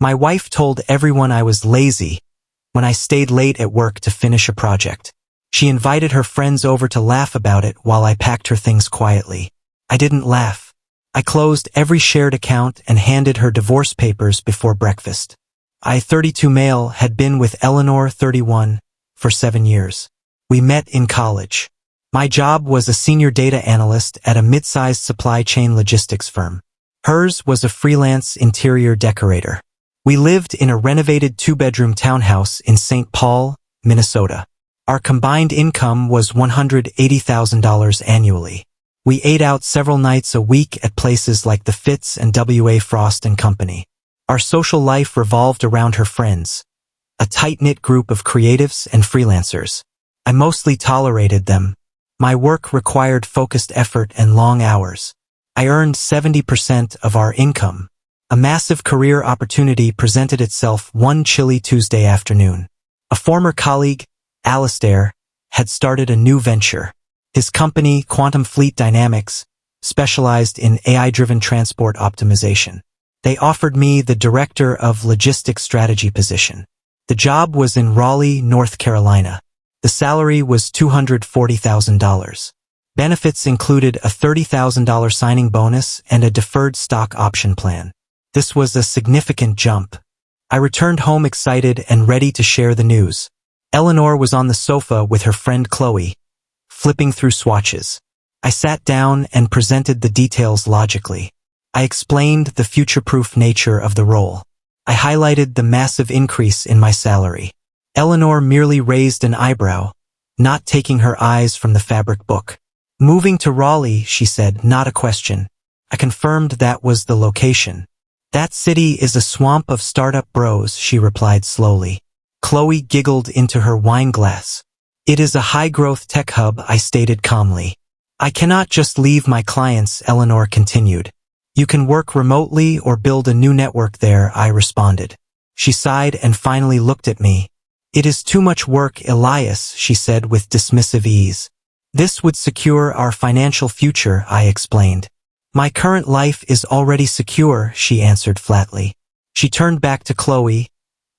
My wife told everyone I was lazy when I stayed late at work to finish a project. She invited her friends over to laugh about it while I packed her things quietly. I didn't laugh. I closed every shared account and handed her divorce papers before breakfast. I, 32 male, had been with Eleanor, 31, for 7 years. We met in college. My job was a senior data analyst at a mid-sized supply chain logistics firm. Hers was a freelance interior decorator. We lived in a renovated 2-bedroom townhouse in St. Paul, Minnesota. Our combined income was $180,000 annually. We ate out several nights a week at places like the Fitz and W.A. Frost & Company. Our social life revolved around her friends, a tight-knit group of creatives and freelancers. I mostly tolerated them. My work required focused effort and long hours. I earned 70% of our income. A massive career opportunity presented itself one chilly Tuesday afternoon. A former colleague, Alistair, had started a new venture. His company, Quantum Fleet Dynamics, specialized in AI-driven transport optimization. They offered me the Director of Logistics Strategy position. The job was in Raleigh, North Carolina. The salary was $240,000. Benefits included a $30,000 signing bonus and a deferred stock option plan. This was a significant jump. I returned home excited and ready to share the news. Eleanor was on the sofa with her friend Chloe, flipping through swatches. I sat down and presented the details logically. I explained the future-proof nature of the role. I highlighted the massive increase in my salary. Eleanor merely raised an eyebrow, not taking her eyes from the fabric book. Moving to Raleigh, she said, not a question. I confirmed that was the location. That city is a swamp of startup bros, she replied slowly. Chloe giggled into her wine glass. It is a high-growth tech hub, I stated calmly. I cannot just leave my clients, Eleanor continued. You can work remotely or build a new network there, I responded. She sighed and finally looked at me. It is too much work, Elias, she said with dismissive ease. This would secure our financial future, I explained. My current life is already secure, she answered flatly. She turned back to Chloe,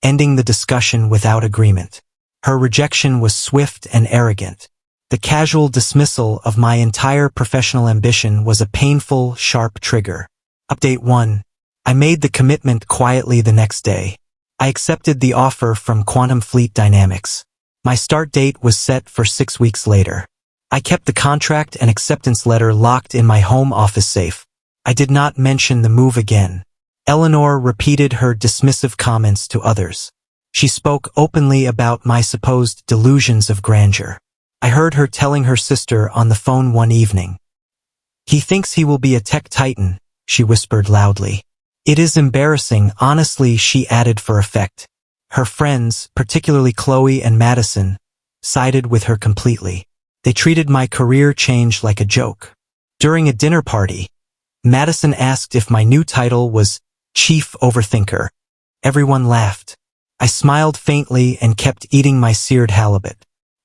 ending the discussion without agreement. Her rejection was swift and arrogant. The casual dismissal of my entire professional ambition was a painful, sharp trigger. Update 1. I made the commitment quietly the next day. I accepted the offer from Quantum Fleet Dynamics. My start date was set for 6 weeks later. I kept the contract and acceptance letter locked in my home office safe. I did not mention the move again. Eleanor repeated her dismissive comments to others. She spoke openly about my supposed delusions of grandeur. I heard her telling her sister on the phone one evening. He thinks he will be a tech titan, she whispered loudly. It is embarrassing, honestly, she added for effect. Her friends, particularly Chloe and Madison, sided with her completely. They treated my career change like a joke. During a dinner party, Madison asked if my new title was Chief Overthinker. Everyone laughed. I smiled faintly and kept eating my seared halibut.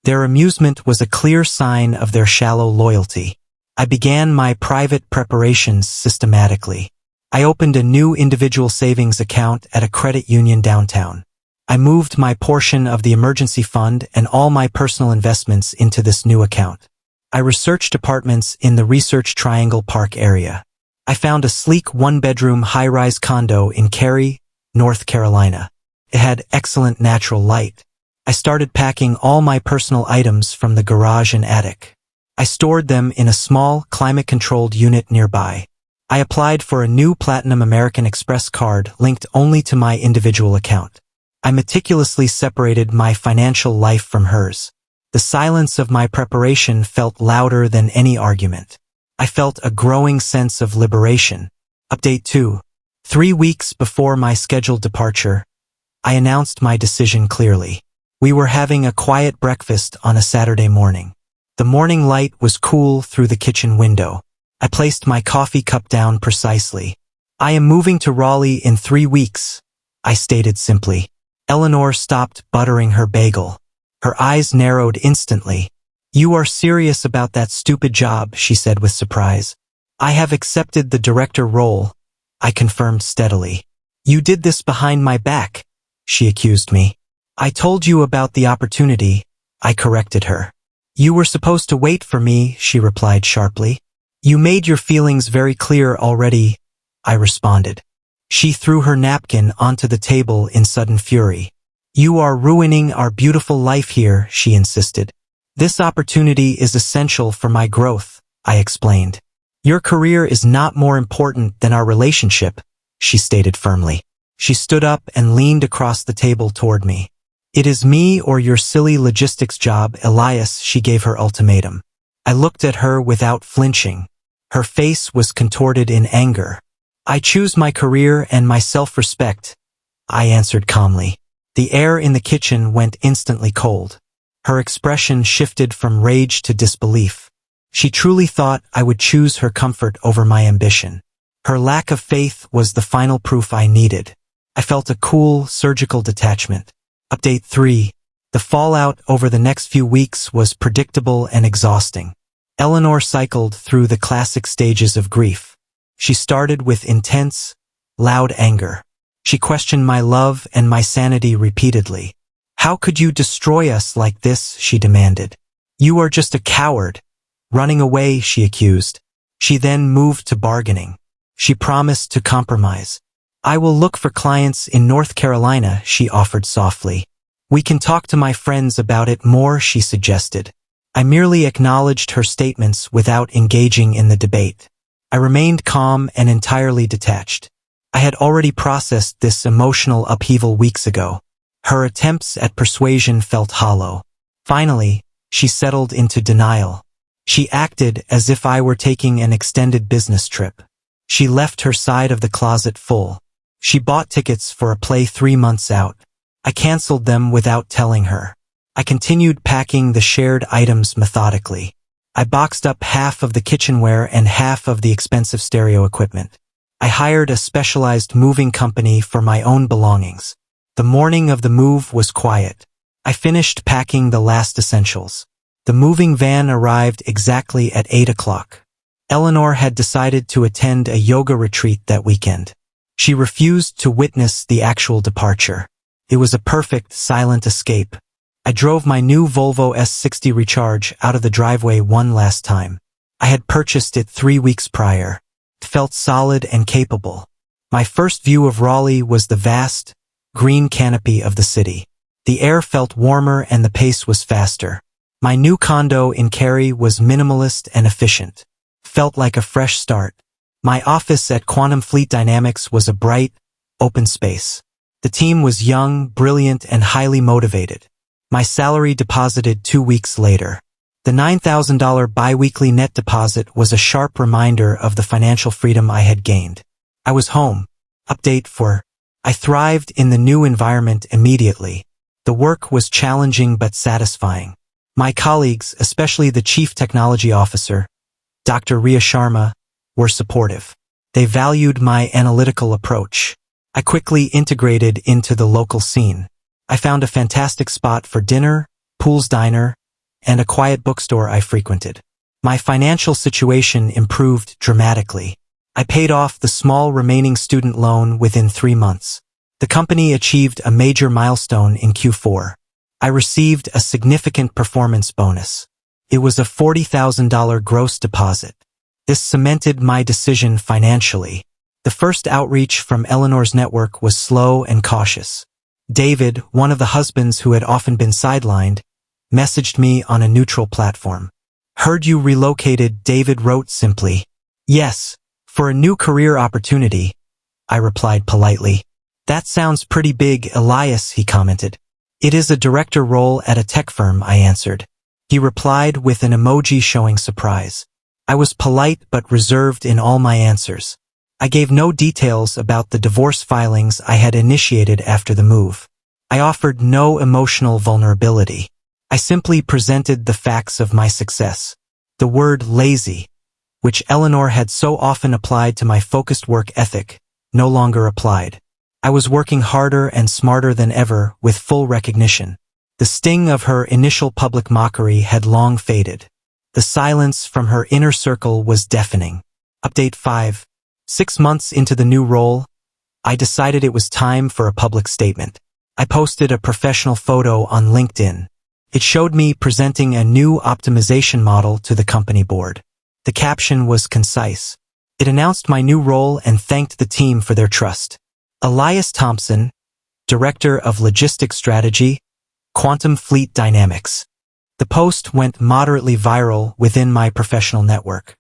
Their amusement was a clear sign of their shallow loyalty. I began my private preparations systematically. I opened a new individual savings account at a credit union downtown. I moved my portion of the emergency fund and all my personal investments into this new account. I researched apartments in the Research Triangle Park area. I found a sleek one-bedroom high-rise condo in Cary, North Carolina. It had excellent natural light. I started packing all my personal items from the garage and attic. I stored them in a small, climate-controlled unit nearby. I applied for a new Platinum American Express card linked only to my individual account. I meticulously separated my financial life from hers. The silence of my preparation felt louder than any argument. I felt a growing sense of liberation. Update 2. 3 weeks before my scheduled departure, I announced my decision clearly. We were having a quiet breakfast on a Saturday morning. The morning light was cool through the kitchen window. I placed my coffee cup down precisely. I am moving to Raleigh in 3 weeks, I stated simply. Eleanor stopped buttering her bagel. Her eyes narrowed instantly. You are serious about that stupid job, she said with surprise. I have accepted the director role, I confirmed steadily. "You did this behind my back," she accused me. "I told you about the opportunity," I corrected her. "You were supposed to wait for me," she replied sharply. "You made your feelings very clear already," I responded. She threw her napkin onto the table in sudden fury. "You are ruining our beautiful life here," she insisted. "This opportunity is essential for my growth," I explained. "Your career is not more important than our relationship," she stated firmly. She stood up and leaned across the table toward me. "It is me or your silly logistics job, Elias," she gave her ultimatum. I looked at her without flinching. Her face was contorted in anger. "I choose my career and my self-respect," I answered calmly. The air in the kitchen went instantly cold. Her expression shifted from rage to disbelief. She truly thought I would choose her comfort over my ambition. Her lack of faith was the final proof I needed. I felt a cool, surgical detachment. Update 3. The fallout over the next few weeks was predictable and exhausting. Eleanor cycled through the classic stages of grief. She started with intense, loud anger. She questioned my love and my sanity repeatedly. "How could you destroy us like this?" she demanded. "You are just a coward." "Running away," she accused. She then moved to bargaining. She promised to compromise. "I will look for clients in North Carolina," she offered softly. "We can talk to my friends about it more," she suggested. I merely acknowledged her statements without engaging in the debate. I remained calm and entirely detached. I had already processed this emotional upheaval weeks ago. Her attempts at persuasion felt hollow. Finally, she settled into denial. She acted as if I were taking an extended business trip. She left her side of the closet full. She bought tickets for a play 3 months out. I canceled them without telling her. I continued packing the shared items methodically. I boxed up half of the kitchenware and half of the expensive stereo equipment. I hired a specialized moving company for my own belongings. The morning of the move was quiet. I finished packing the last essentials. The moving van arrived exactly at 8 o'clock. Eleanor had decided to attend a yoga retreat that weekend. She refused to witness the actual departure. It was a perfect, silent escape. I drove my new Volvo S60 Recharge out of the driveway one last time. I had purchased it 3 weeks prior. It felt solid and capable. My first view of Raleigh was the vast, green canopy of the city. The air felt warmer and the pace was faster. My new condo in Cary was minimalist and efficient. Felt like a fresh start. My office at Quantum Fleet Dynamics was a bright, open space. The team was young, brilliant, and highly motivated. My salary deposited 2 weeks later. The $9,000 biweekly net deposit was a sharp reminder of the financial freedom I had gained. I was home. Update 4. I thrived in the new environment immediately. The work was challenging but satisfying. My colleagues, especially the Chief Technology Officer, Dr. Ria Sharma, were supportive. They valued my analytical approach. I quickly integrated into the local scene. I found a fantastic spot for dinner, Pool's Diner, and a quiet bookstore I frequented. My financial situation improved dramatically. I paid off the small remaining student loan within 3 months. The company achieved a major milestone in Q4. I received a significant performance bonus. It was a $40,000 gross deposit. This cemented my decision financially. The first outreach from Eleanor's network was slow and cautious. David, one of the husbands who had often been sidelined, messaged me on a neutral platform. "Heard you relocated," David wrote simply. "Yes, for a new career opportunity," I replied politely. "That sounds pretty big, Elias," he commented. "It is a director role at a tech firm," I answered. He replied with an emoji showing surprise. I was polite but reserved in all my answers. I gave no details about the divorce filings I had initiated after the move. I offered no emotional vulnerability. I simply presented the facts of my success. The word lazy, which Eleanor had so often applied to my focused work ethic, no longer applied. I was working harder and smarter than ever with full recognition. The sting of her initial public mockery had long faded. The silence from her inner circle was deafening. Update 5. 6 months into the new role, I decided it was time for a public statement. I posted a professional photo on LinkedIn. It showed me presenting a new optimization model to the company board. The caption was concise. It announced my new role and thanked the team for their trust. Elias Thompson, Director of Logistics Strategy, Quantum Fleet Dynamics. The post went moderately viral within my professional network.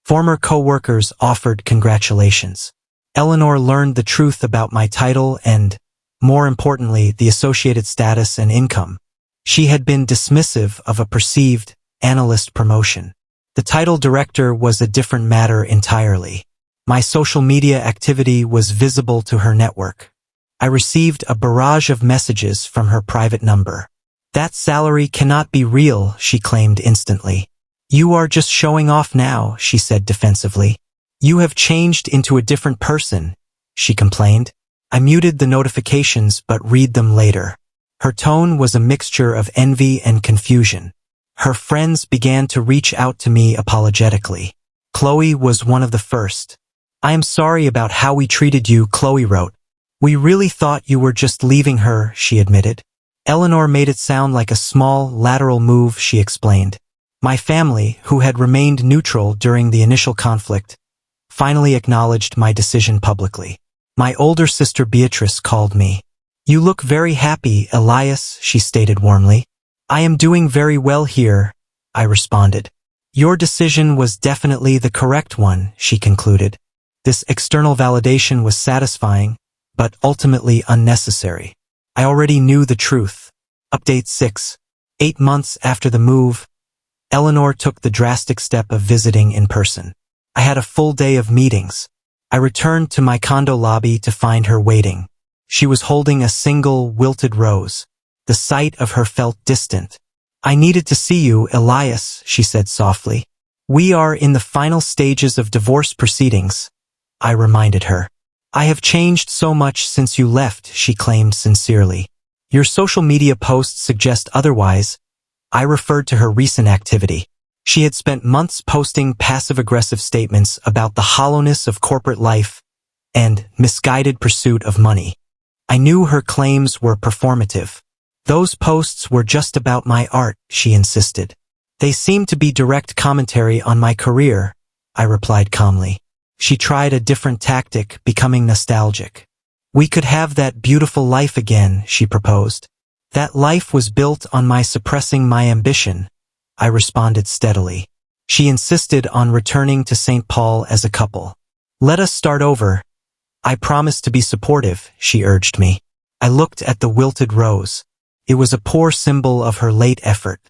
Former co-workers offered congratulations. Eleanor learned the truth about my title and, more importantly, the associated status and income. She had been dismissive of a perceived analyst promotion. The title director was a different matter entirely. My social media activity was visible to her network. I received a barrage of messages from her private number. That salary cannot be real, she claimed instantly. You are just showing off now, she said defensively. You have changed into a different person, she complained. I muted the notifications but read them later. Her tone was a mixture of envy and confusion. Her friends began to reach out to me apologetically. Chloe was one of the first. I am sorry about how we treated you, Chloe wrote. We really thought you were just leaving her, she admitted. Eleanor made it sound like a small, lateral move, she explained. My family, who had remained neutral during the initial conflict, finally acknowledged my decision publicly. My older sister Beatrice called me. You look very happy, Elias, she stated warmly. I am doing very well here, I responded. Your decision was definitely the correct one, she concluded. This external validation was satisfying, but ultimately unnecessary. I already knew the truth. Update 6. 8 months after the move, Eleanor took the drastic step of visiting in person. I had a full day of meetings. I returned to my condo lobby to find her waiting. She was holding a single wilted rose. The sight of her felt distant. I needed to see you, Elias, she said softly. We are in the final stages of divorce proceedings, I reminded her. I have changed so much since you left, she claimed sincerely. Your social media posts suggest otherwise. I referred to her recent activity. She had spent months posting passive-aggressive statements about the hollowness of corporate life and misguided pursuit of money. I knew her claims were performative. Those posts were just about my art, she insisted. They seemed to be direct commentary on my career, I replied calmly. She tried a different tactic, becoming nostalgic. We could have that beautiful life again, she proposed. That life was built on my suppressing my ambition, I responded steadily. She insisted on returning to St. Paul as a couple. Let us start over. I promise to be supportive, she urged me. I looked at the wilted rose. It was a poor symbol of her late effort.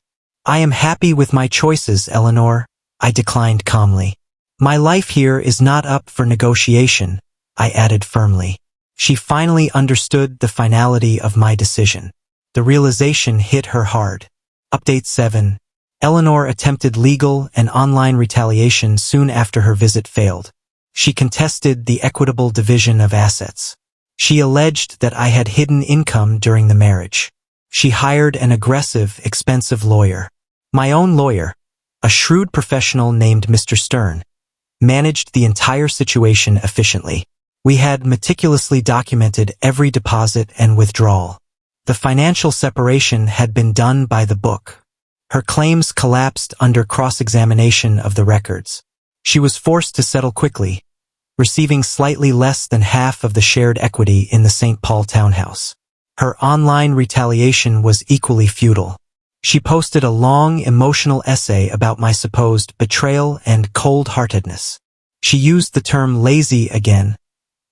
I am happy with my choices, Eleanor, I declined calmly. My life here is not up for negotiation, I added firmly. She finally understood the finality of my decision. The realization hit her hard. Update 7. Eleanor attempted legal and online retaliation soon after her visit failed. She contested the equitable division of assets. She alleged that I had hidden income during the marriage. She hired an aggressive, expensive lawyer. My own lawyer, a shrewd professional named Mr. Stern, managed the entire situation efficiently. We had meticulously documented every deposit and withdrawal. The financial separation had been done by the book. Her claims collapsed under cross-examination of the records. She was forced to settle quickly, receiving slightly less than half of the shared equity in the St. Paul townhouse. Her online retaliation was equally futile. She posted a long, emotional essay about my supposed betrayal and cold-heartedness. She used the term lazy again,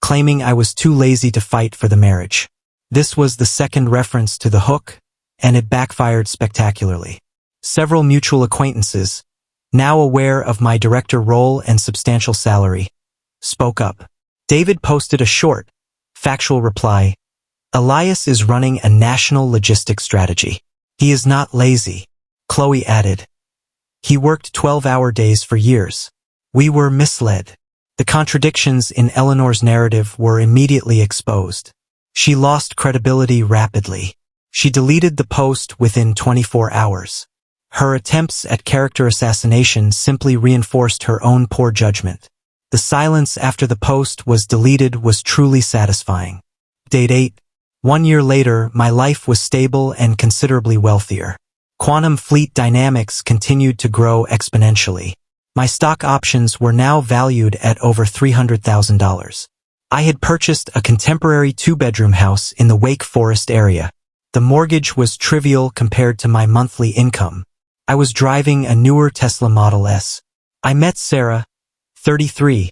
claiming I was too lazy to fight for the marriage. This was the second reference to the hook, and it backfired spectacularly. Several mutual acquaintances, now aware of my director role and substantial salary, spoke up. David posted a short, factual reply. Elias is running a national logistics strategy. He is not lazy. Chloe added. He worked 12-hour days for years. We were misled. The contradictions in Eleanor's narrative were immediately exposed. She lost credibility rapidly. She deleted the post within 24 hours. Her attempts at character assassination simply reinforced her own poor judgment. The silence after the post was deleted was truly satisfying. Date 8. 1 year later, my life was stable and considerably wealthier. Quantum fleet dynamics continued to grow exponentially. My stock options were now valued at over $300,000. I had purchased a contemporary 2-bedroom house in the Wake Forest area. The mortgage was trivial compared to my monthly income. I was driving a newer Tesla Model S. I met Sarah, 33,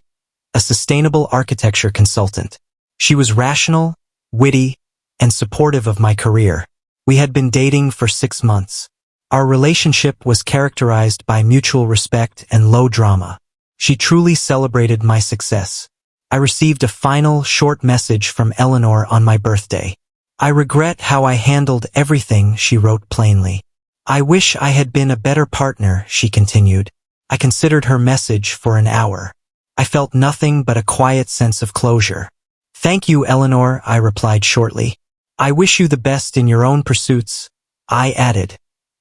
a sustainable architecture consultant. She was rational, witty, and supportive of my career. We had been dating for 6 months. Our relationship was characterized by mutual respect and low drama. She truly celebrated my success. I received a final, short message from Eleanor on my birthday. I regret how I handled everything, she wrote plainly. I wish I had been a better partner, she continued. I considered her message for an hour. I felt nothing but a quiet sense of closure. Thank you, Eleanor, I replied shortly. I wish you the best in your own pursuits, I added,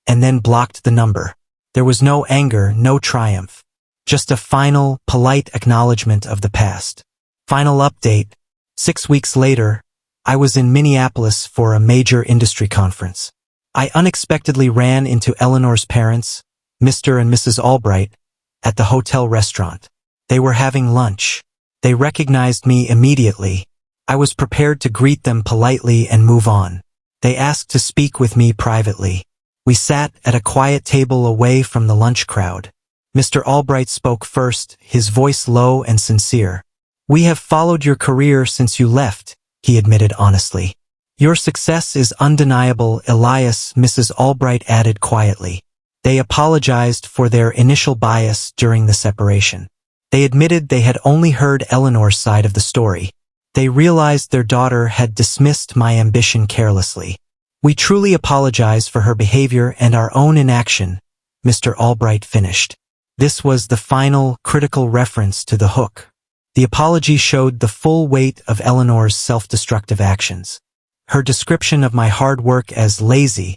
and then blocked the number. There was no anger, no triumph. Just a final, polite acknowledgement of the past. Final update. 6 weeks later, I was in Minneapolis for a major industry conference. I unexpectedly ran into Eleanor's parents, Mr. and Mrs. Albright, at the hotel restaurant. They were having lunch. They recognized me immediately. I was prepared to greet them politely and move on. They asked to speak with me privately. We sat at a quiet table away from the lunch crowd. Mr. Albright spoke first, his voice low and sincere. We have followed your career since you left, he admitted honestly. Your success is undeniable, Elias, Mrs. Albright added quietly. They apologized for their initial bias during the separation. They admitted they had only heard Eleanor's side of the story. They realized their daughter had dismissed my ambition carelessly. We truly apologize for her behavior and our own inaction, Mr. Albright finished. This was the final, critical reference to the hook. The apology showed the full weight of Eleanor's self-destructive actions. Her description of my hard work as lazy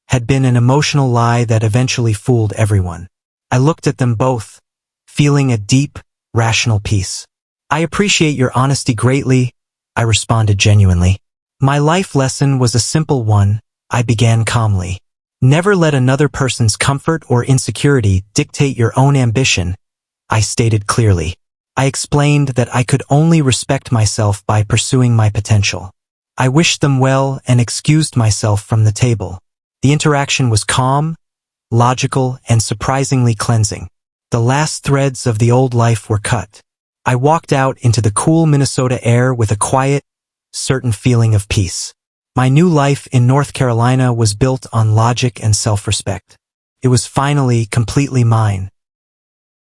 had been an emotional lie that eventually fooled everyone. I looked at them both, feeling a deep, rational peace. I appreciate your honesty greatly, I responded genuinely. My life lesson was a simple one, I began calmly. Never let another person's comfort or insecurity dictate your own ambition, I stated clearly. I explained that I could only respect myself by pursuing my potential. I wished them well and excused myself from the table. The interaction was calm, logical, and surprisingly cleansing. The last threads of the old life were cut. I walked out into the cool Minnesota air with a quiet, certain feeling of peace. My new life in North Carolina was built on logic and self-respect. It was finally completely mine.